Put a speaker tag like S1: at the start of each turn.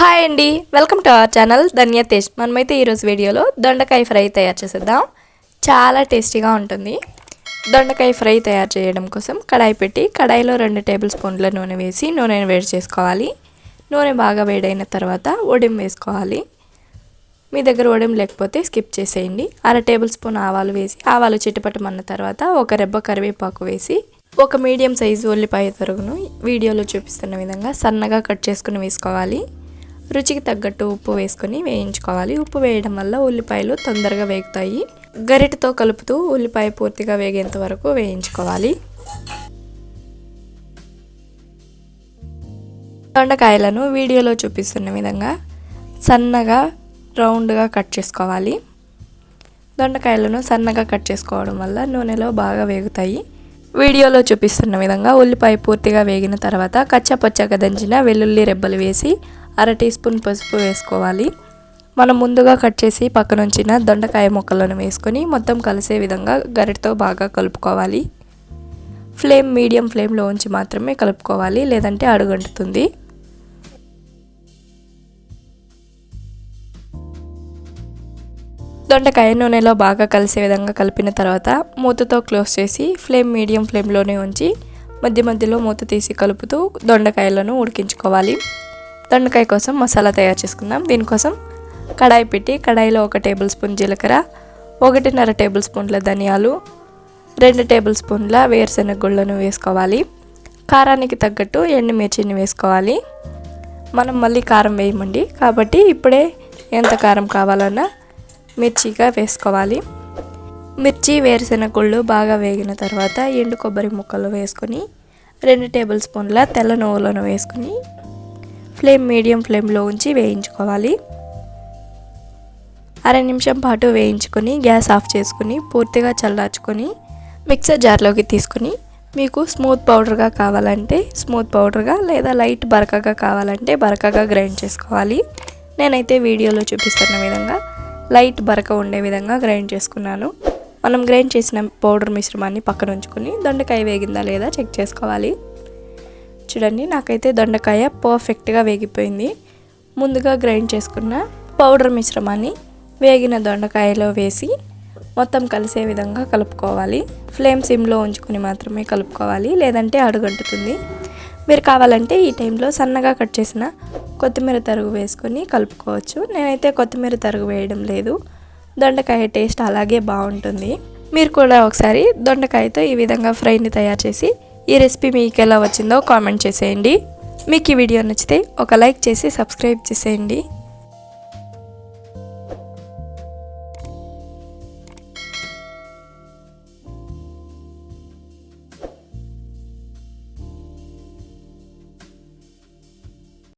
S1: Hi అండి, welcome to our channel Dhanya taste. మనమైతే ఈరోజు వీడియోలో దొండకాయ ఫ్రై తయారు చేసేద్దాం. చాలా టేస్టీగా ఉంటుంది. దొండకాయ ఫ్రై తయారు చేయడం కోసం కడాయి పెట్టి కడాయిలో 2 టేబుల్ స్పూన్ల నూనె వేసి నూనెను వేడి చేసుకోవాలి. నూనె బాగా వేడైన తర్వాత ఒడిం వేసుకోవాలి. మీ దగ్గర ఒడిం లేకపోతే స్కిప్ చేసేయండి. 1/2 టేబుల్ స్పూన్ ఆవాలు వేసి ఆవాలు చిటపటమన్న తర్వాత ఒక రెబ్బ కరివేపాకు వేసి ఒక మీడియం సైజు ఉల్లిపాయ తరుగును వీడియోలో చూపిస్తున్న విధంగా సన్నగా కట్ చేసుకుని వేసుకోవాలి. రుచికి తగ్గట్టు ఉప్పు వేసుకొని వేయించుకోవాలి. ఉప్పు వేయడం వల్ల ఉల్లిపాయలు తొందరగా వేగుతాయి. గరిటెతో కలుపుతూ ఉల్లిపాయ పూర్తిగా వేగేంత వరకు వేయించుకోవాలి. దొండకాయలను వీడియోలో చూపిస్తున్న విధంగా సన్నగా రౌండ్గా కట్ చేసుకోవాలి. దొండకాయలను సన్నగా కట్ చేసుకోవడం వల్ల నూనెలో బాగా వేగుతాయి. వీడియోలో చూపిస్తున్న విధంగా ఉల్లిపాయ పూర్తిగా వేగిన తర్వాత కచ్చపచ్చగా దంచిన వెల్లుల్లి రెబ్బలు వేసి 1/2 టీ స్పూన్ పసుపు వేసుకోవాలి. మనం ముందుగా కట్ చేసి పక్కనుంచిన దొండకాయ ముక్కలను వేసుకొని మొత్తం కలిసే విధంగా గరిటెతో బాగా కలుపుకోవాలి. ఫ్లేమ్ మీడియం ఫ్లేమ్లో ఉంచి మాత్రమే కలుపుకోవాలి, లేదంటే అడుగంటుతుంది. దొండకాయ నూనెలో బాగా కలిసే విధంగా కలిపిన తర్వాత మూతతో క్లోజ్ చేసి ఫ్లేమ్ మీడియం ఫ్లేమ్లోనే ఉంచి మధ్య మధ్యలో మూత తీసి కలుపుతూ దొండకాయలను ఉడికించుకోవాలి. దొండకాయ కోసం మసాలా తయారు చేసుకుందాం. దీనికోసం కడాయి పెట్టి కడాయిలో 1 టేబుల్ స్పూన్ జీలకర్ర, 1.5 టేబుల్ స్పూన్ల ధనియాలు, 2 టేబుల్ స్పూన్ల వేరుశెనగ గుళ్ళను వేసుకోవాలి. కారానికి తగ్గట్టు ఎండుమిర్చిని వేసుకోవాలి. మనం మళ్ళీ కారం వేయమండి, కాబట్టి ఇప్పుడే ఎంత కారం కావాలన్నా మిర్చిగా వేసుకోవాలి. మిర్చి వేరుశెనగ గుళ్ళు బాగా వేగిన తర్వాత ఎండు కొబ్బరి ముక్కలు వేసుకొని 2 టేబుల్ స్పూన్ల తెల్ల నువ్వులను వేసుకొని ఫ్లేమ్ మీడియం ఫ్లేమ్లో ఉంచి వేయించుకోవాలి. 1/2 నిమిషం పాటు వేయించుకొని గ్యాస్ ఆఫ్ చేసుకుని పూర్తిగా చల్లార్చుకొని మిక్సర్ జార్లోకి తీసుకుని మీకు స్మూత్ పౌడర్గా కావాలంటే స్మూత్ పౌడర్గా, లేదా లైట్ బరకగా కావాలంటే బరకగా గ్రైండ్ చేసుకోవాలి. నేనైతే వీడియోలో చూపిస్తున్న విధంగా లైట్ బరక ఉండే విధంగా గ్రైండ్ చేసుకున్నాను. మనం గ్రైండ్ చేసిన పౌడర్ మిశ్రమాన్ని పక్కన ఉంచుకొని దొండకాయ వేగిందా లేదా చెక్ చేసుకోవాలి. చూడండి, నాకైతే దొండకాయ పర్ఫెక్ట్గా వేగిపోయింది. ముందుగా గ్రైండ్ చేసుకున్న పౌడర్ మిశ్రమాన్ని వేగిన దొండకాయలో వేసి మొత్తం కలిసే విధంగా కలుపుకోవాలి. ఫ్లేమ్ సిమ్లో ఉంచుకొని మాత్రమే కలుపుకోవాలి, లేదంటే అడుగంటుతుంది. మీరు కావాలంటే ఈ టైంలో సన్నగా కట్ చేసిన కొత్తిమీర తరుగు వేసుకొని కలుపుకోవచ్చు. నేనైతే కొత్తిమీర తరుగు వేయడం లేదు. దొండకాయ టేస్ట్ అలాగే బాగుంటుంది. మీరు కూడా ఒకసారి దొండకాయతో ఈ విధంగా ఫ్రైని తయారు చేసి ఈ రెసిపీ మీకు ఎలా వచ్చిందో కామెంట్ చేసేయండి. మీకు ఈ వీడియో నచ్చితే ఒక లైక్ చేసి సబ్స్క్రైబ్ చేసేయండి.